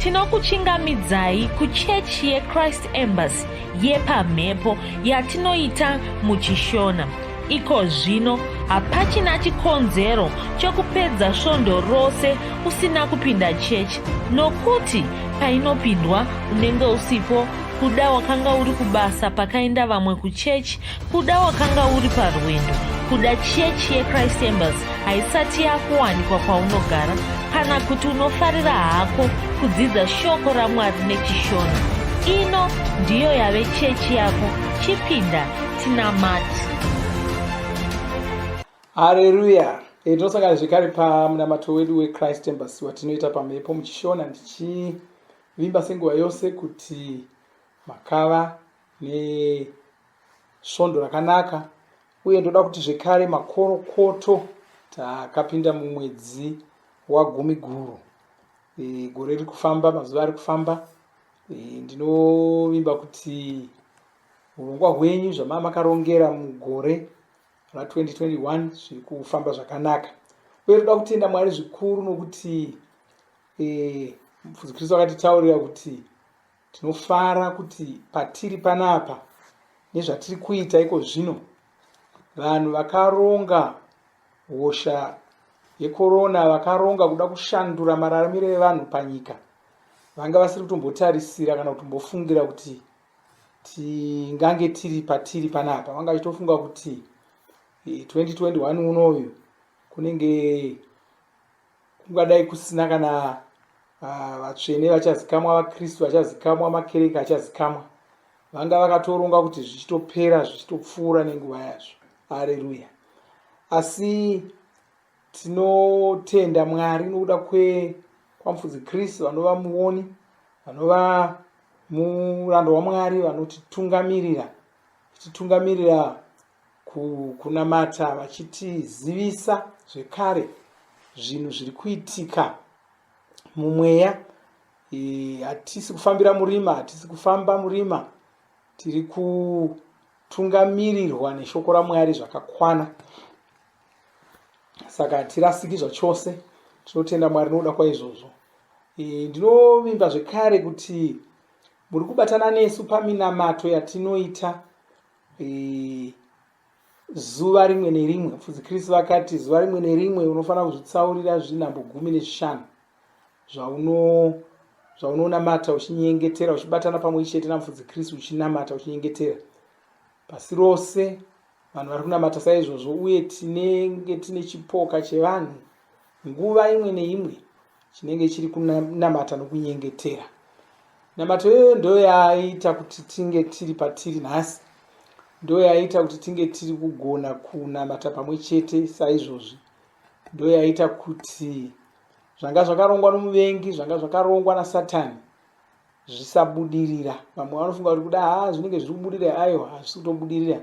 tinokuchingamidzai kuchechi yeChrist Embassy yepamhepo yatinoita muchishona. Iko zvino hapachina chikonzero chokupedza svondo rose usina kupinda chechi, nokuti painopindwa unenge usipo, kuda wakanga uri kubasa pakaenda vamwe kuchechi, kuda wakanga uri parwendo, kuda chechi yeChrist Embassy haisati yakuwanikwa kwaunogara, kana kuti unofarira hako kudzidza shoko raMwari nechishona. Ino ndiyo yave chechi yako. Chipinda tinamati. Haleluya. Tinosangana zvekare pamunamato wedu weChrist Embassy watinoita pamhepo muchishona, ndichivimba senguva yose kuti makava nesvondo rakanaka, uye ndoda kuti zvekare makorokoto takapinda mumwedzi wagumi guru. Gore riri kufamba, mazuva ari kufamba. Ndinovimba kuti urongwa hwenyu zvamakarongera mugore ra2021 zviri kufamba zvakanaka, uye toda kutenda Mwari zvikuru nokuti mufudzi Kristu akatitaurira kuti tinofara kuti patiri panapa nezvatiri kuita iko zvino, vanhu vakaronga hosha yekorona, vakaronga kuda kushandura mararamiro evanhu panyika, vanga vasiri kutombotarisira kana kutombofungira kuti tingange tiri patiri panapa. Vanga vachitofunga kuti 2021 unoyu kunenge kungadai kusina kana vatsvene vachazikamwa, vaKristu vachazikamwa, makereke achazikamwa. Vanga vakatoronga kuti zvichitopera, zvichitopfuura nenguva yazvo. Haleluya. Asi tinotenda Mwari nokuda kwamufudzi Kristu, vanova muoni, vanova murando waMwari, vanotitungamirira, vachititungamirira kunamata, vachitizivisa zvekare zvinhu zviri kuitika mumweya. Hatisi kufambira murima, hatisi kufamba murima, tiri kutungamirirwa neshoko raMwari zvakakwana. Saka hatirasiki zvachose, tinotenda Mwari nokuda kwaizvozvo. Ndinovimba zvekare kuti muri kubatana nesu paminamato yatinoita zuva rimwe nerimwe. Mufudzi Kristu vakati zuva rimwe nerimwe unofanira kuzvitsaurira zvinhambo 15 zvaunonamata uchinyengetera, uchibatana pamwe chete namufudzi Kristu uchinamata uchinyengetera. Pasi rose vanhu vari kunamata saizvozvo, uye tinenge tine chipoka chevanhu nguva imwe neimwe chinenge chiri kunamata nokunyengetera. Namato iyoyo ndo yaita kuti tinge tiri patiri nhasi, ndo yaita kuti tinge tiri kugona kunamata pamwe chete saizvozvi, ndo yaita kuti zvanga zvakarongwa nomuvengi, zvanga zvakarongwa naSatani zvisabudirira. Vamwe vanofunga kuti kuda zvinenge zviri kubudirira, aiwa hazvisi kutobudirira.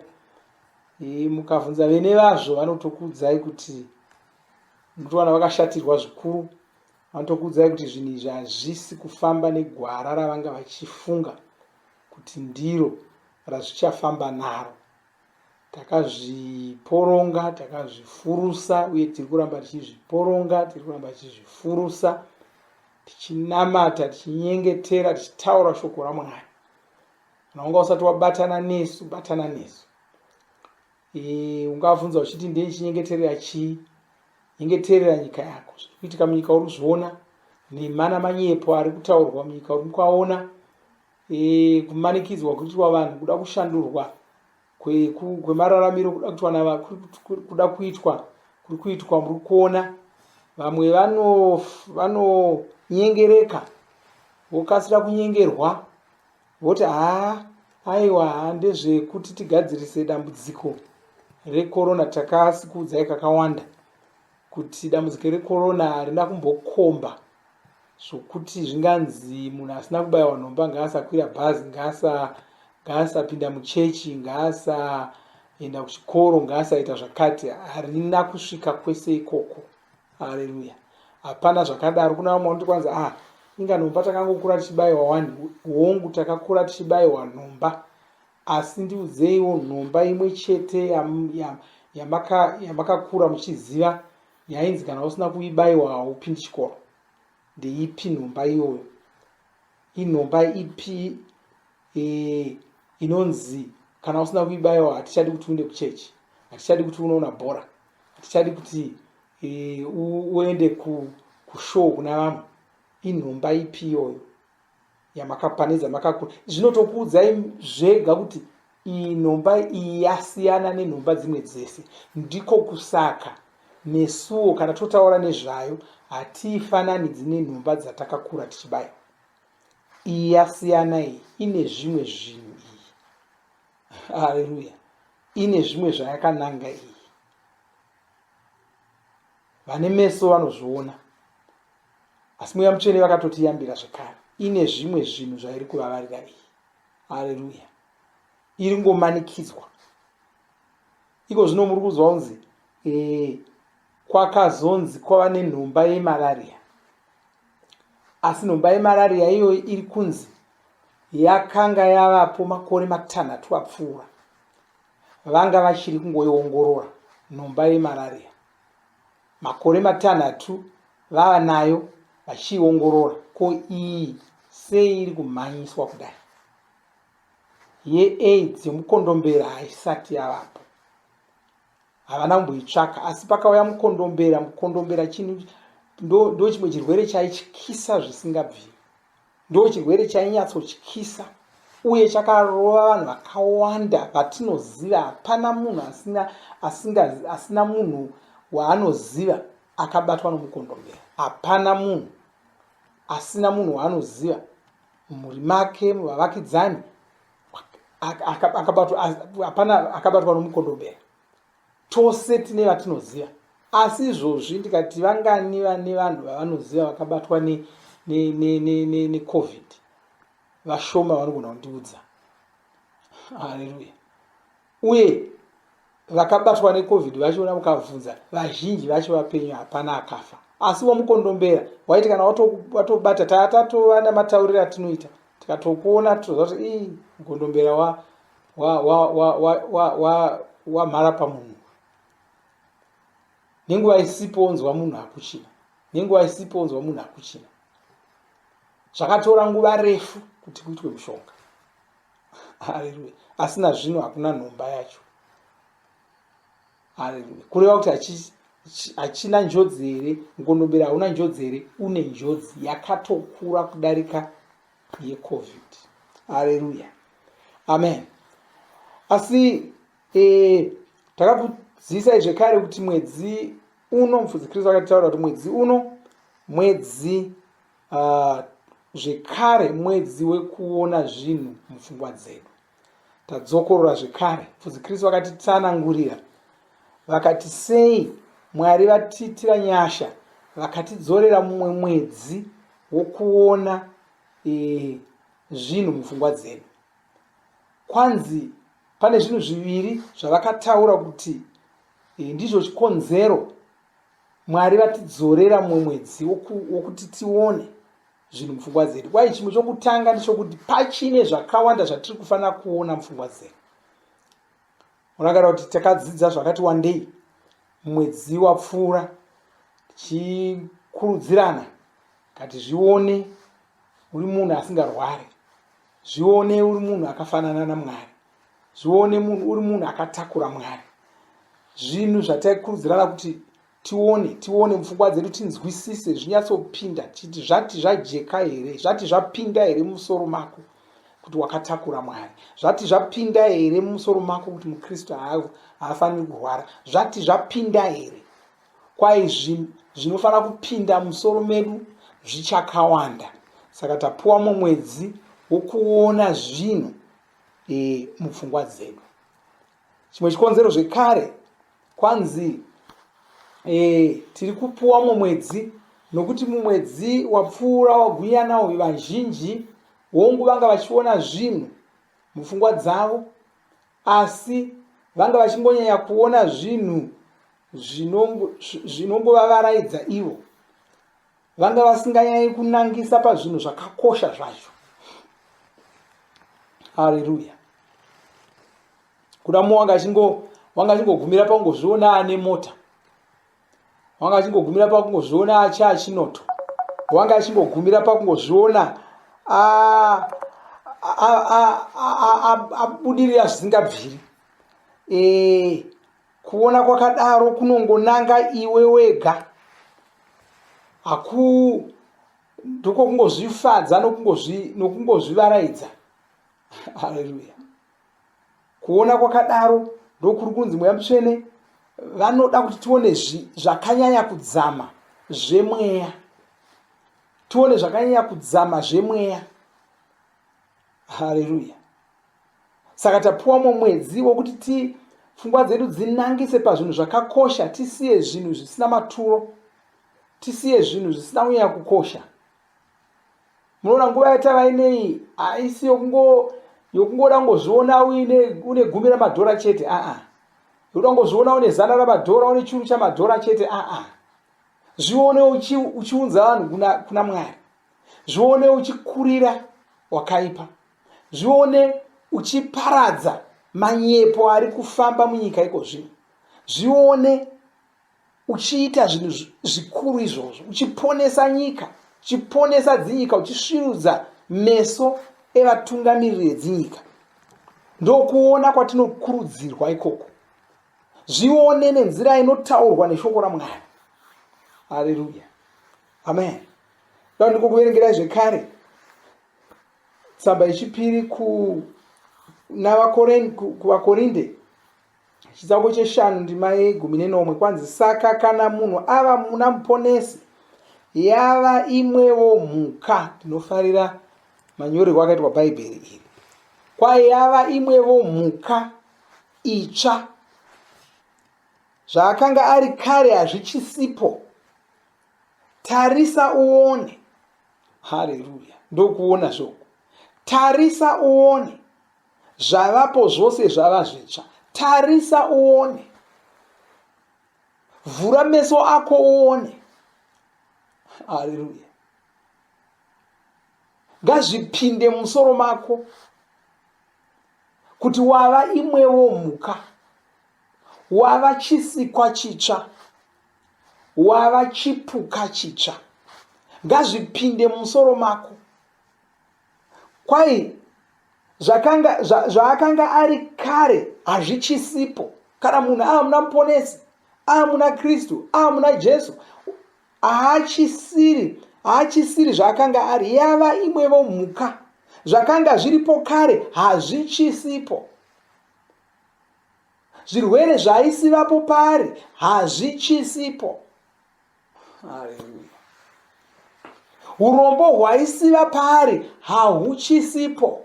Mukavhunza vene vazvo vanotokuudzai kuti munotowana vakashatirwa zvikuru. Vanotokuudzai kuti zvinhu izvi hazvisi kufamba negwara ravanga vachifunga kuti ndiro razvichafamba naro. Takazviporonga, takazvifurusa, uye tiri kuramba tichizviporonga, tiri kuramba tichizvifurusa, tichinamata, tichinyengetera, tichitaura shoko raMwari. Kana unga usati wabatana nesu, batana nesu. Ungavhunza uchiti ndei chinyengeterera chii? Nyengeterera nyika yako. Zviri kuitika munyika uri kuzviona, nemana manyepo ari kutaurwa munyika uri kuaona, kumanikidzwa kuitwa vanhu, kuda kushandurwa kwemararamiro kuda kuitwa kuri kuitwa muri kuona. Vamwe vanonyengereka, vokasira kunyengerwa, voti aiwa ndezvekuti tigadzirise dambudziko rekorona. Takasikuudzai kakawanda kuti dambudziko rekorona harina kumbokomba zvokuti zvinganzi munhu asina kubayiwa nhomba ngaasakwira bhazi, ngaasapinda muchechi, ngaasaenda kuchikoro, ngaasaita zvakati. Harina kusvika kwese ikoko. Haleluya. Hapana zvakadaro. Kuna vamwe vanoti kwanza inga nhomba takangokura tichibayiwa 1 hongu, takakura tichibayiwa nhomba. Asi ndiudzeiwo nhomba imwe chete yamakakura muchiziva yainzi kana usina kuibayiwa haupindi chikoro. Ndeipi nhomba iyoyo? inhomba ipi inonzi kana usina kuibayiwa hatichadi kuti uende kuchechi, hatichadi kuti unoona bhora, hatichadi kuti uende kushow kuna vamwe. Inhomba ipi iyoyo yamakapanedza makakura? Zvinotokuudzai zvega kuti iyi nhomba iyi yasiyana nenhomba dzimwe dzese. Ndiko kusaka nesuwo kana totaura nezvayo hatifananidzi nenhomba dzatakakura tichibayiwa. Iyi yasiyana, iyi ine zvimwe zvinhu, iyi haleluya, ine zvimwe zvayakananga. Iyi vane meso vanozviona, asi mweya mutsvene vakatotiyambira zvekare. Ine zvimwe zvinhu zvairi kuvavarira iyi, haleluya. Iri ngomanikidzwa. Iko zvino muri kuzwa kunzi kwakazonzi kwava nenhomba yemarariya, asi nhomba yemarariya iyoyo iri kunzi yakanga yavapo makore 6 apfuura. Vanga vachiri kungoiongorora nhomba yemarariya. Makore 6 vava nayo vachiiongorora. Ko iyi sei iri kumhanyiswa kudai? Ye-AIDS yomukondombera haisati yavapo, havana kumboitsvaka, asi pakauya mukondombera chinhu ndo chimwe chirwere chaityisa zvisingabviri, ndo chirwere chainyatsotyisa uye chakarova vanhu vakawanda vatinoziva. Hapana munhu asina munhu waanoziva akabatwa nomukondombera. Hapana munhu asina munhu waanoziva mumhuri make, muvavakidzani, hapana akabatwa nomukondombera. Tose tine vatinoziva. Asi izvozvi ndikati vangani vane vanhu vavanoziva vakabatwa neCovid, vashoma vanogona kundiudza. Haleluya. Uye vakabatwa neCovid vachiona mukabvunza, vazhinji vacho vapenyu, hapana akafa. Asi womukondombera waiti kana watobata, tatova namatauriro atinoita, tikatokuona tozoza kuti mukondombera wamhara pamunhu. Nenguva isipo onzwa munhu akuchina, nenguva isipo onzwa munhu akuchina. Zvakatora nguva refu kuti kuitwe mushonga. Haleluya. Asina zvino hakuna nhomba yacho. Haleluya. Kureva kuti hachina njodzi here, mukondombera hauna njodzi here? Une njodzi yakatokura kudarika yeCovid. Haleluya. Amen. Asi takakudzidzisai zvekare kuti mwedzi uno, mufudzi Kristu akataura kuti mwedzi uno mwedzi zvekare mwedzi wekuona zvinhu mupfungwa dzedu. Tadzokorora zvekare. Mufudzi Kristu vakatitsanangurira vakati sei Mwari vatiitira nyasha vakatidzorera mumwe mwedzi wokuona zvinhu mupfungwa dzedu. Kwanzi pane zvinhu zviviri zvavakataura kuti ndizvo chikonzero Mwari vatidzorera mumwe mwedzi wokuti tione zvinhu mupfungwa dzedu. Kwai chimwe chokutanga ndichokuti pachine zvakawanda zvatiri kufanira kuona mupfungwa dzedu. Unorangarira kuti takadzidza zvakati wandei mwedzi wapfuura tichikurudzirana kati zvione uri munhu asingarwari, zvione uri munhu akafanana naMwari, zvione uri munhu akatakura Mwari. Zvinhu zvataikurudzirana kuti tione mupfungwa dzedu, tinzwisise, zvinyatsopinda, chiti zvati zvajeka here, zvati zvapinda here mumusoro mako kuti wakatakura Mwari, zvati zvapinda here mumusoro mako kuti muKristu haafaniri kurwara, zvati zvapinda here. Kwai zvinofanira kupinda musoro medu zvichakawanda. Saka tapuwa mwedzi wokuona zvinhu mupfungwa dzedu. Chimwe chikonzero zvekare kwanzi tiri kupuwa mwedzi nokuti mwedzi wapfuura wagwinya nawo vazhinji vongu vanga vachiona zvinhu mupfungwa dzavo, asi vanga vachingonyanya kuona zvinhu zvinongovavaraidza ivo. Vanga vasinganyanyi kunangisa pazvinhu zvakakosha zvacho. Haleluya. Kudamo wanga achingogumira pakungozviona ane mota, wanga achingogumira pakungozviona achinoto, wanga achingogumira pakungozviona abudirira zvisingabviri. Kuona kwakadaro kunongonanga iwe wega, ndiko kungozvifadza nokungozvivaraidza. Haleluya. Kuona kwakadaro ndokuri kunzi Mweya Mutsvene vanoda kuti tione zvakanyanya kudzama zvemweya. Tione zvakanyanya kudzama zvemweya. Haleluya. Saka tapuwamo mwedzi wokuti pfungwa dzedu dzinangise pazvinhu zvakakosha, tisiye zvinhu zvisina maturo, tisiye zvinhu zvisina kunyanya kukosha. Munoona nguva yatava ineyi haisi yokungoda kungozviona une gumi ramadhora chete. Yoda kungozviona une 100 ramadhora, une chiuru chamadhora chete. Zvione uchiunza vanhu kuna Mwari. Zvione uchikurira wakaipa. Zvione uchiparadza manyepo ari kufamba munyika iko zvino. Zvione uchiita zvinhu zvikuru izvozvo, uchiponesa nyika, uchiponesa dzinyika, uchisvirudza meso evatungamiriri vedzinyika. Ndokuona kwatinokurudzirwa ikoko. Zvione nenzira inotaurwa neshoko raMwari. Haleluya. Amen. Ndiko kuverengerai zvekare tsamba yechipiri kuvakorinde chitsauko che5 ndima ye11 kwanzi, saka kana munhu ava muna muponesi yava imwevo mhuka. Tinofarira manyorerwo akaitwa bhaibheri iri. Kwaye yava imwevo mhuka itsva. Zvaakanga ari kare hazvichisipo. Tarisa uone. Haleluya. Ndokuona zvoko. Tarisa uone. Zvavapo zvose zvava zvitsva. Tarisa uone. Vhura meso ako uone. Haleluya. Ngazvipinde musoro mako kuti wava imwevo mhuka, wava chisikwa chitsva, wava chipuka chitsva. Ngazvipinde musoro mako. Kwai zvaakanga ari kare hazvichisipo. Kana munhu ava muna muponesi, ava muna Kristu, ava muna Jesu, haachisiri zvaakanga ari. Yava imwevo mhuka. Zvakanga zviripo kare hazvichisipo. Zvirwere zvaaisivapo paari hazvichisipo. Haleluya. Urombo hwaisiva paari hahuchisipo.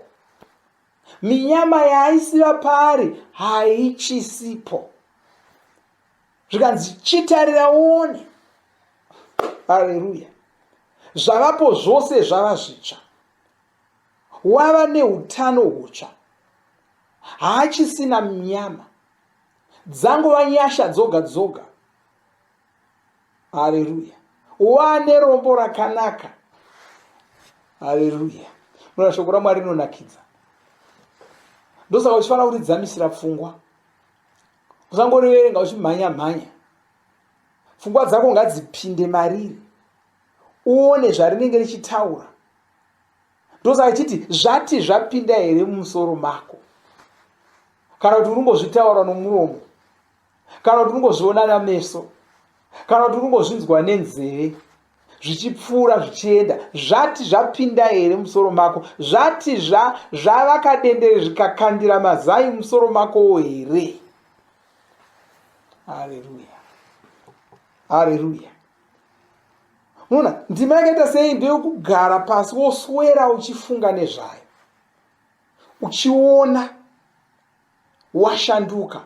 Minyama yaaisiva paari haichisipo. Zvikanzi chitarira uone. Haleluya. Zvavapo zvose zvava zvitsva. Wava neutano hutsva. Haachisina nyama. Dzangova nyasha dzoga dzoga. Haleluya. Wane rombo rakanaka. Haleluya. Muna shoko raMwari rinonakidza. Ndosaka uchifanira kuridzamisira pfungwa. Usangoriverenga uchimhanya-mhanya. Pfungwa dzako ngadzipinde mariri. Uone zvarinenge richitaura. Ndosaka chiti zvati zvapinda here mumusoro mako. Kana kuti urumbozvitaura nomuromo. Kana kuti urungozviona nameso. Kana kuti urungozvinzwa nenzeve. Zvichipfuura zvichienda. Zvati zvapinda here musoro mako. Zvati zvava kadendere zvikakandira mazai musoro mako here. Haleluya. Haleluya. Unoona, ndima yakaita sei ndeyokugara pasi woswera uchifunga nezvayo. Uchiona washanduka.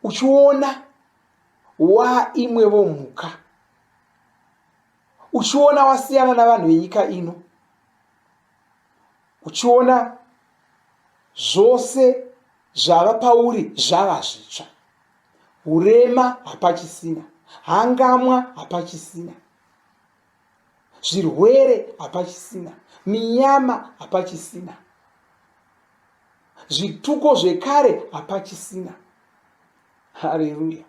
Uchiona imwevo mhuka. Uchiona wasiyana navanhu venyika ino. Uchiona zvose zvava pauri zvava zvitsva. Urema hapachisina. Hangamwa hapachisina. Zvirwere hapachisina. Minyama hapachisina. Zvituko zvekare hapachisina. Haleluya.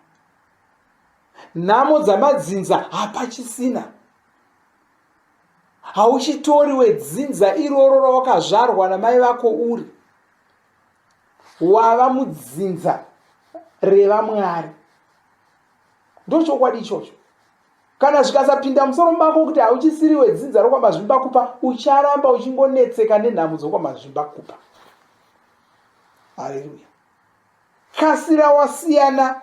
Nhamo dzamadzinza hapachisina. hauchitori wedzinza iroro rawakazvarwa namai vako uri. Wava mudzinza revaMwari. Ndochokwadi ichocho. Kana zvikasapinda musoro mako kuti hauchisiri wedzinza rokwamazvimbakupa, ucharamba uchingonetseka nenhamo dzokwamazvimbakupa. Haleluya. Kasira wasiyana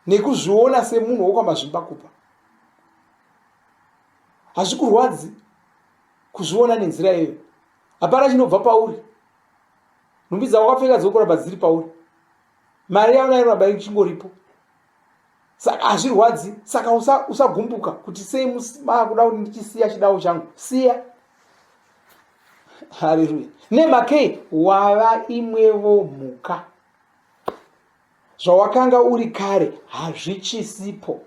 nekuzviona semunhu wokwamazvimbakupa. Hazvikurwadzi kuzviona nenzira iyoyo. Hapana chinobva pauri. Nhumbi dzawakapfeka dzokuramba dziri pauri. Mari yauna inoramba ichingoripo. Saka hazvirwadzi. Saka usagumbuka kuti sei makuda kuti ndichisiya chidawo changu. Siya. Haleluya. Nemake wava imwevo mhuka. Zvawakanga uri kare hazvichisipo.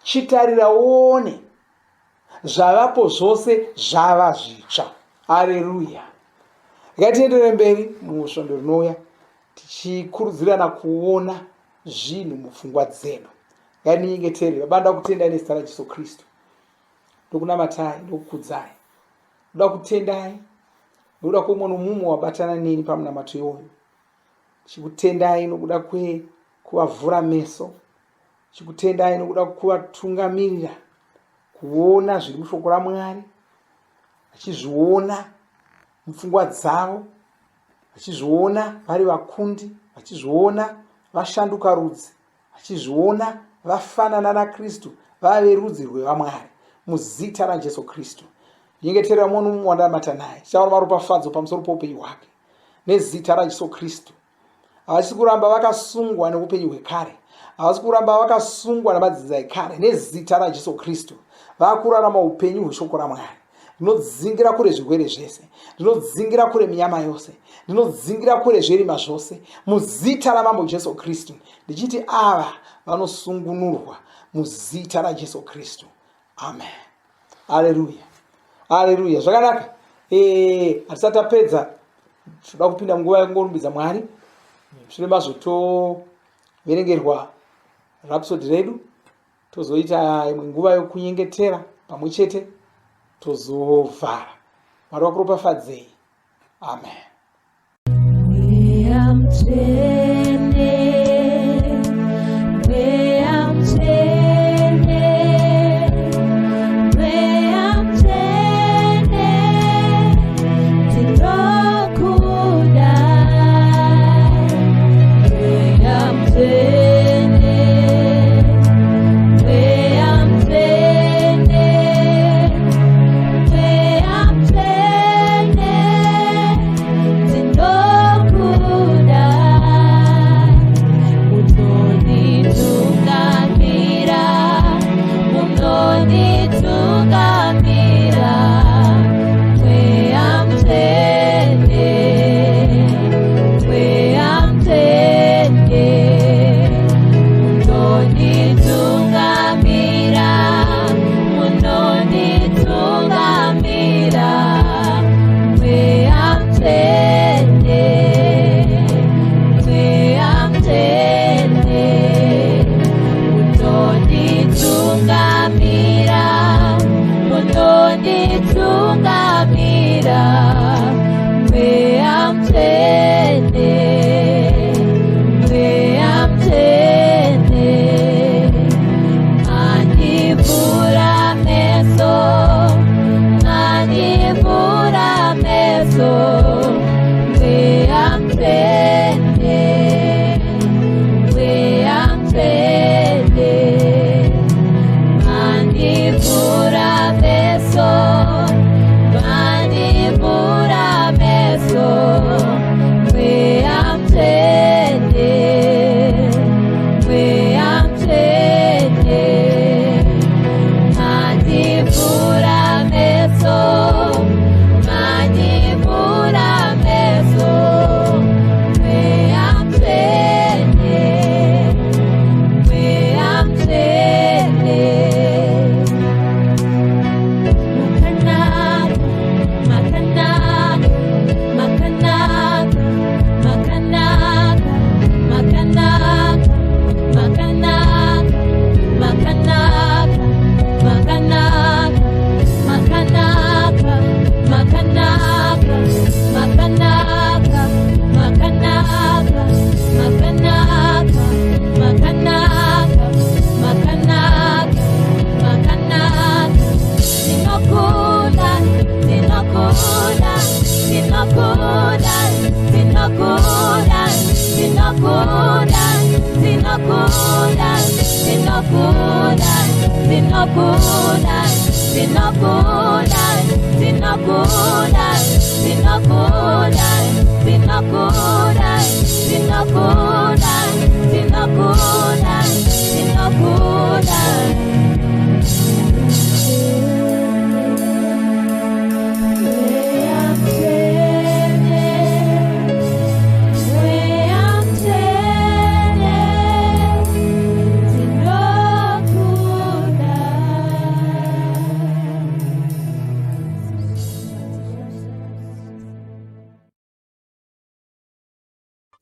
Chitarira uone. Zvavapo zvose zvava zvitsva. Haleluya. Ngatienderere mberi musvondo rinouya tichikurudzirana kuona zvinhu mupfungwa dzedu. Ngatinyengetere. Baba, ndoda kutendai nezita raJesu Kristu. Ndokunamatai, ndokukudzai. Ndoda kutendai. Ndoda kuomwa nomumo wabatana neni pamunamato iwoyo. Chikutendai nokuda kuvavhura meso. Chikutendai nokuda kuvatungamirira kuona zviri mushoko raMwari, vachizviona mupfungwa dzavo, vachizviona vari vakundi, vachizviona vashanduka rudzi, vachizviona vafanana naKristu, vave rudzi rwevaMwari, muzita raJesu Kristu. Nyengeterera munhu wandamata naye, chaona maropafadzo pamusoro poupenyu hwake nezita raJesu Kristu. Havasi kuramba vakasungwa neupenyu hwekare, havasi kuramba vakasungwa namadzinza ekare. Nezita raJesu Kristu vakurarama upenyu hweshoko raMwari. Ndinodzingira kure zvirwere zvese, ndinodzingira kure minyama yose, ndinodzingira kure zverima zvose muzita ramambo Jesu Kristu. Ndichiti ava vanosungunurwa muzita raJesu Kristu. Amen. Haleluya. Haleluya. Zvakanaka. Hatisati tapedza, toda kupinda munguva yekungorumbidza Mwari. Mushure mazvo toverengerwa rhapsodi redu, tozoita imwe nguva yokunyengetera pamwe chete, tozovhara. Mwari wakuropafadzei. Amen.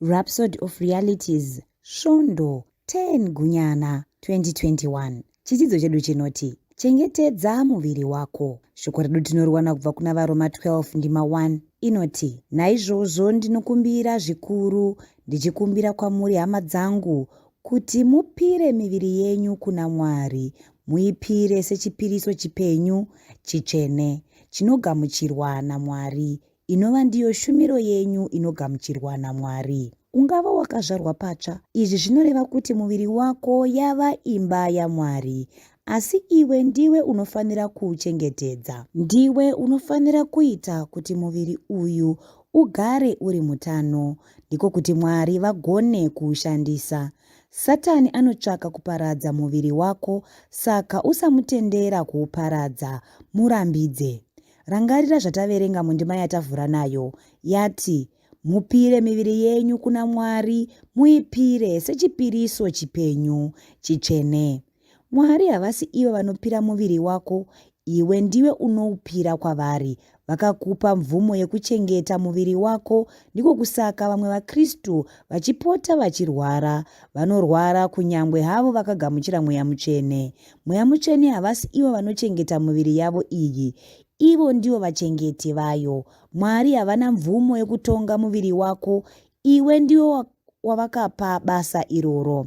Rhapsody of Realities, Svondo 10 Gunyana 2021. Chidzidzo chedu chinoti chengetedza muviri wako. Shoko redu tinoriwana kubva kuna Varoma 12 ndima 1 inoti, naizvozvo ndinokumbira zvikuru ndichikumbira kwamuri hama dzangu kuti mupire miviri yenyu kuna Mwari, muipire sechipiriso chipenyu, chitsvene, chinogamuchirwa naMwari, inova ndiyo shumiro yenyu inogamuchirwa naMwari. Ungava wakazvarwa patsva. Izvi zvinoreva kuti muviri wako yava imba yaMwari, asi iwe ndiwe unofanira kuuchengetedza. Ndiwe unofanira kuita kuti muviri uyu ugare uri mutano, ndiko kuti Mwari vagone kuushandisa. Satani anotsvaka kuparadza muviri wako, saka usamutendera kuuparadza, murambidze. Rangarira zvataverenga mundima yatavhura nayo, yati, mupire miviri yenyu kuna Mwari, muipire sechipiriso chipenyu, chitsvene. Mwari havasi ivo vanopira muviri wako, iwe ndiwe unoupira kwavari. Vakakupa mvumo yekuchengeta muviri wako, ndiko kusaka vamwe vaKristu vachipota vachirwara, vanorwara kunyangwe havo vakagamuchira Mweya Mutsvene. Mweya Mutsvene havasi ivo vanochengeta muviri yavo iyi, ivo ndivo vachengeti vayo. Mwari havana mvumo yekutonga muviri wako, iwe ndiwo wavakapa basa iroro.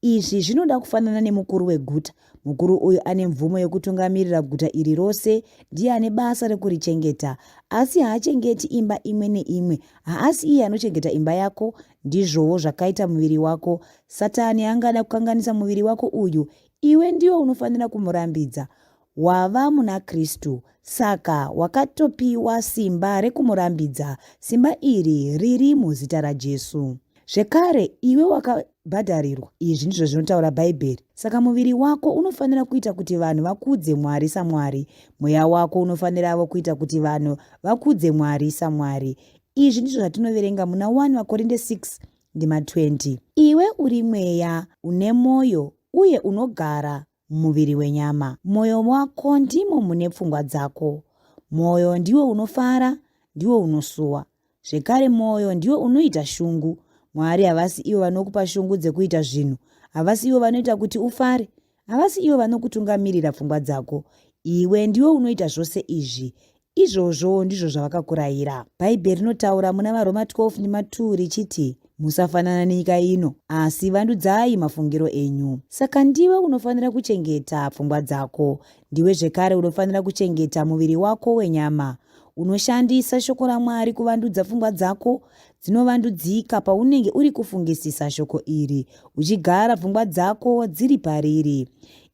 Izvi zvinoda kufanana nemukuru weguta. Mukuru uyu ane mvumo yekutungamirira guta iri rose, ndiye ane basa rekurichengeta, asi haachengeti imba imwe neimwe. Haasi iye anochengeta imba yako, ndizvowo zvakaita muviri wako. Satani angada kukanganisa muviri wako uyu, iwe ndiwe unofanira kumurambidza. Wava muna Kristu, saka wakatopiwa simba rekumurambidza. Simba iri riri muzita raJesu. Zvekare iwe wakabhadharirwa. Izvi ndizvo zvinotaura Bhaibheri. Saka muviri wako unofanira kuita kuti vanhu vakudze Mwari saMwari. Mweya wako unofanirawo kuita kuti vanhu vakudze Mwari saMwari. Izvi ndizvo zvatinoverenga muna 1 Vakorinde 6 ndima 20. Iwe uri mweya une moyo uye unogara mumuviri wenyama. Moyo wako ndimo mune pfungwa dzako. Moyo ndiwo unofara, ndiwo unosuwa. Zvekare moyo ndiwo unoita shungu. Mwari havasi ivo vanokupa shungu dzekuita zvinhu. Havasi ivo vanoita kuti ufare. Havasi ivo vanokutungamirira pfungwa dzako. Iwe ndiwo unoita zvose izvi. Izvozvo ndizvo zvavakakurayira. Bhaibheri rinotaura muna Varoma 12 ndima 2 richiti, musafanana nenyika ino, asi vandudzai mafungiro enyu. Saka ndiwe unofanira kuchengeta pfungwa dzako. Ndiwe zvekare unofanira kuchengeta muviri wako wenyama. Unoshandisa shoko raMwari kuvandudza pfungwa dzako. Dzinovandudzika paunenge uri kufungisisa shoko iri, uchigara pfungwa dzako dziri pariri.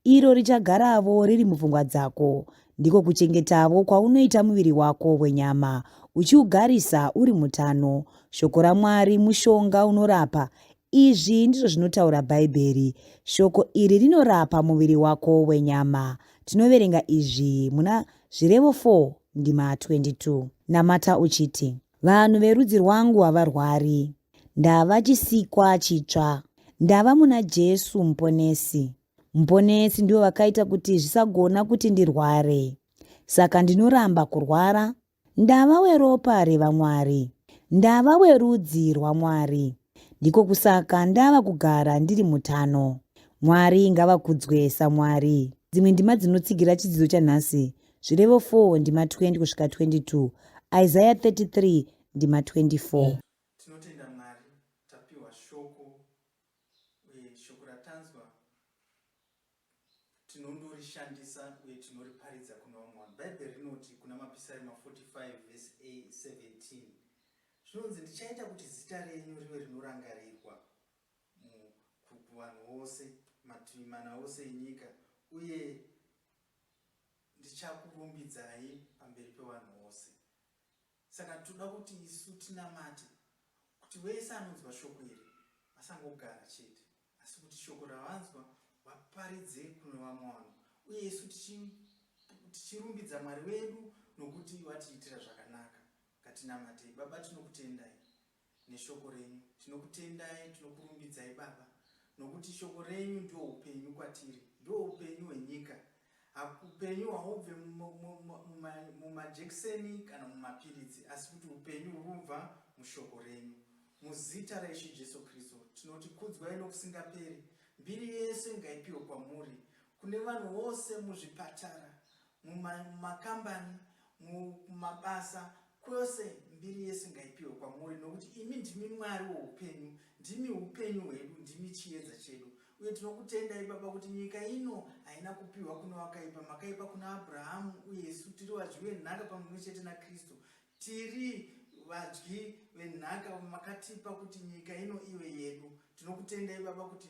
Iro richagaravo riri mupfungwa dzako. Ndiko kuchengetavo kwaunoita muviri wako wenyama, uchiugarisa uri mutano. Shoko raMwari mushonga unorapa. Izvi ndizvo zvinotaura Bhaibheri. Shoko iri rinorapa muviri wako wenyama. Tinoverenga izvi muna Zvirevo 4 ndima 22. Namata uchiti, vanhu verudzi rwangu havarwari. Ndava chisikwa chitsva. Ndava muna Jesu muponesi. Muponesi ndiwo vakaita kuti zvisagona kuti ndirware. Saka ndinoramba kurwara. Ndava weropa revaMwari. Ndava werudzi rwaMwari. Ndiko kusaka ndava kugara ndiri mutano. Mwari ngavakudzwe saMwari. Dzimwe ndima dzinotsigira chidzidzo chanhasi. Zvirevo 4 ndima 20 kusvika 22. Isaiah 33 ndima 24. Tinotenda Mwari tapiwa shoko uye shoko ratanzwa tinorishandisa uye tinoriparidza kuna vamwe vanhu. Bhaibheri rinoti kuna mapisarema 45 vhesi 17 zvinonzi ndichaita kuti zita renyu rive rinorangarirwa kuvanhu vose mativi mana ose enyika uye ndichakurumbidzai pamberi pevanhu vose. Saka toda kuti isu tinamate kuti wese anonzwa shoko iri asangogara chete, asi kuti shoko ravanzwa vaparidze kune vamwe vanhu, uye isu tichirumbidza Mwari wedu nokuti watiitira zvakanaka. Ngatinamatei. Baba, tinokutendai neshoko renyu, tinokutendai, tinokurumbidzai Baba, nokuti shoko renyu ndio upenyu kwatiri, ndio upenyu hwenyika. Upenyu haubve mumajekiseni kana mumapiritsi, asi kuti upenyu hurubva mushoko renyu. Muzita raIshe Jesu Kristu tinoti kudzwai nokusingaperi. Mbiri yese ngaipiwe kwamuri, kune vanhu vose muzvipatara, mumakambani, mumabasa kwose. Mbiri yese ngaipiwe kwamuri, nokuti imi ndimi Mwari woupenyu, ndimi upenyu hwedu, ndimi chiedza chedu. Uye tinokutendai Baba kuti nyika ino haina kupiwa kuna wakaipa, makaipa kuna Abrahamu, uye isu tiri vadyi venhaka pamwe chete naKristu. Tiri vadyi venhaka makatipa kuti nyika ino ive yedu. Tinokutendai Baba kuti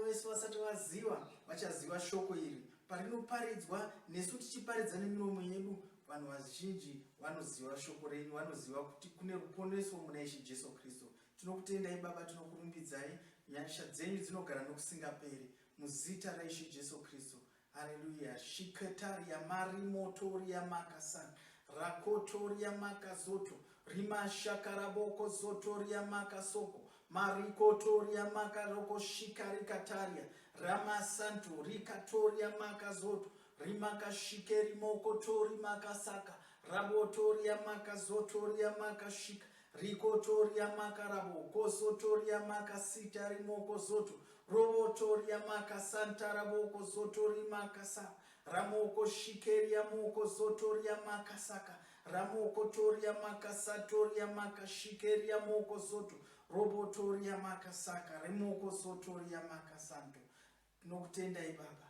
vese vasati vaziva vachaziva shoko iri parinoparidzwa, nesu tichiparidza nemiromo yedu. Vanhu vazhinji vanoziva shoko renyu, vanoziva kuti kune ruponeso muna Ishe Jesu Kristu. Tinokutendai Baba, tinokurumbidzai. Nyasha dzenyu dzinogara nokusingaperi, muzita raIshe Jesu Kristu. Haleluya. Shiketaria marimotoria makasan rakotoria makazoto rimashakaraboko zotoria makasoko marikotoria makaroko shikarikataria ramasanto rikatoria makazoto rimakashikeri mokotori makasaka rabotoria makazotoria makashika rikotoria makarabo kosotoria makasita rimoko zoto robotoria makasanta raboko zotori makasa ramoko shikeria moko zotoria makasaka ramoko toria makasatoria makashikeria moko zoto robotoria makasaka remoko zotoria makasanto. Tinokutendai Baba,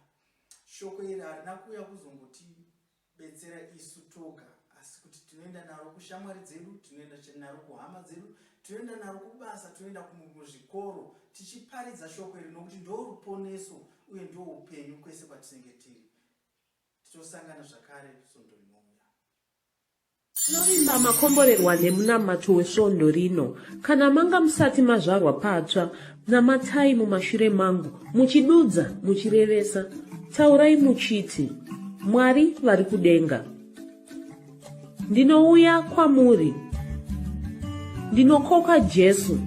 shoko iri harina kuuya kuzongoti betsera isu toga, asi kuti tinoenda naro kushamwari dzedu, tinoenda naro kuhama dzedu, tinoenda naro kubasa, tinoenda muzvikoro tichiparidza shoko iri, nokuti ndio ruponeso uye ndio upenyu kwese kwatinenge tiri. Titosangana zvakare svondo rinouya. Tinovimba makomborerwa nemunamato wesvondo rino. Kana manga musati mazvarwa patsva, namatai mumashure mangu, muchidudza, muchirevesa, taurai muchiti, Mwari vari kudenga, ndinouya kwamuri, ndinokoka Jesu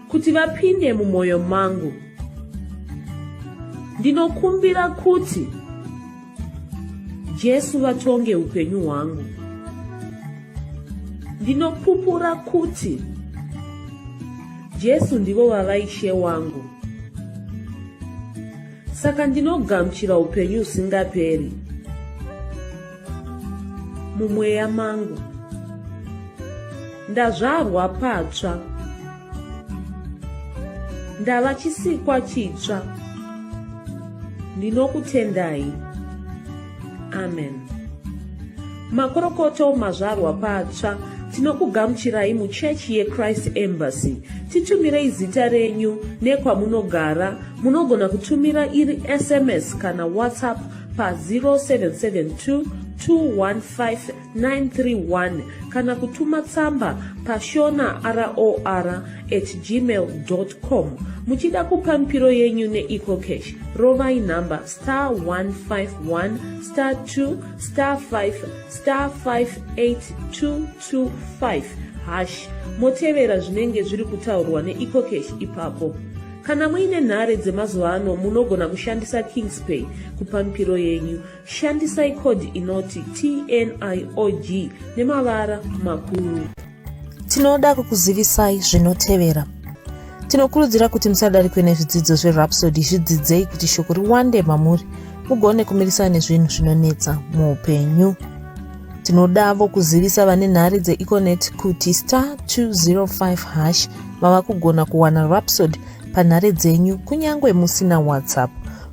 kuti vapinde mumwoyo mangu. Ndinokumbira kuti Jesu vatonge upenyu hwangu. Ndinopupura kuti Jesu ndivo vavaishe wangu. Saka ndinogamuchira upenyu usingaperi mumweya mangu. Ndazvarwa patsva, ndava chisikwa chitsva. Ndinokutendai. Amen. Makorokoto mazvarwa patsva, tinokugamuchirai muchechi yeChrist Embassy. Titumirei zita renyu nekwamunogara. Munogona kutumira iri SMS kana WhatsApp pa 0772 215 kana kutuma tsamba pa shonaror@gmail.com. Muchida kupa mpiro yenyu neEcocash, rovai namba *151*2*5*58225# motevera zvinenge zviri kutaurwa neEcocash ipapo. Kana muine nhare dzemazuva ano, munogona kushandisa KingsPay kupa mpiro yenyu. Shandisai kodi inoti TNIOG nemavara makuru. Tinoda kukuzivisai zvinotevera. Tinokurudzira kuti musadarikwe nezvidzidzo zveRhapsody. Zvidzidzei kuti shoko riwande mamuri, mugone kumirisana nezvinhu zvinonetsa muupenyu. Tinodavo kuzivisa vane nhare dzeEconet kuti *205# vava kugona kuwana Rhapsody panhare dzenyu kunyangwe musina WhatsApp.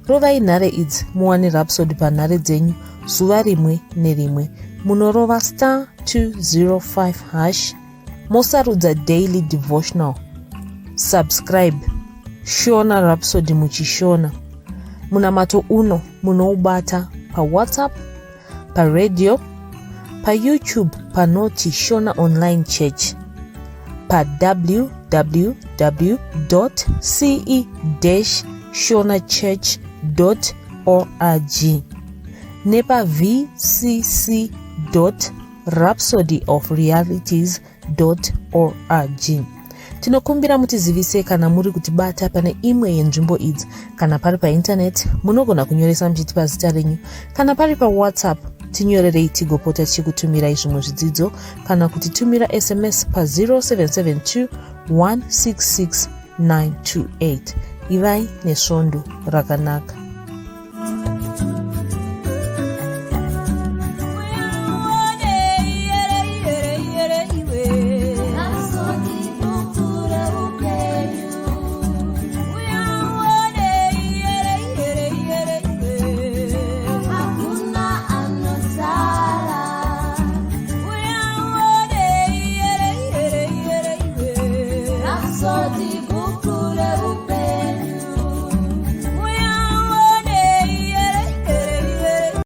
rovai nhare idzi muwane rhapsody panhare dzenyu zuva rimwe nerimwe. Munorova *205# mosarudza daily devotional. Subscribe, shona rhapsody muchishona. Munamato uno munoubata paWhatsApp, paradio, paYouTube panoti Shona Online Church, www.ce-shonachurch.org nepa vcc.rhapsodyofrealities.org. Tinokumbira mutizivise kana muri kutibata pane imwe yenzvimbo idzi. Kana pari paintaneti munogona kunyoresa muchitipa zita renyu. Kana pari paWhatsApp tinyorerei tigopota tichikutumirai zvimwe zvidzidzo, kana kutitumira SMS pa0772 166 928. Ivai nesvondo rakanaka.